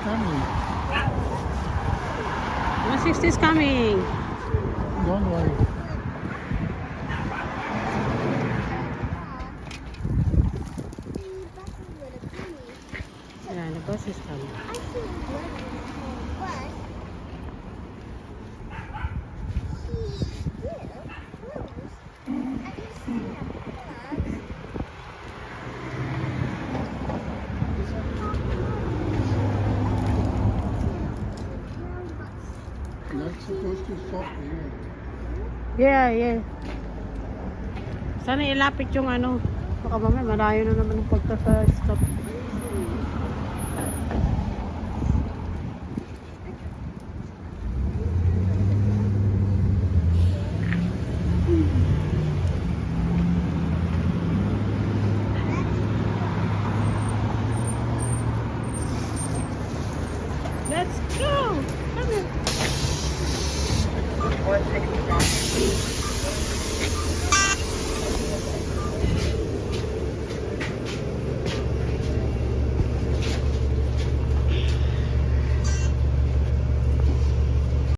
coming. 160 is coming. Don't worry. Yeah, the bus is coming. Not supposed to stop here. Yeah, yeah. Sana ilapit yung ano. Baka mamaya malayo na naman ang pagka-stop. Let's go! Come here. 160.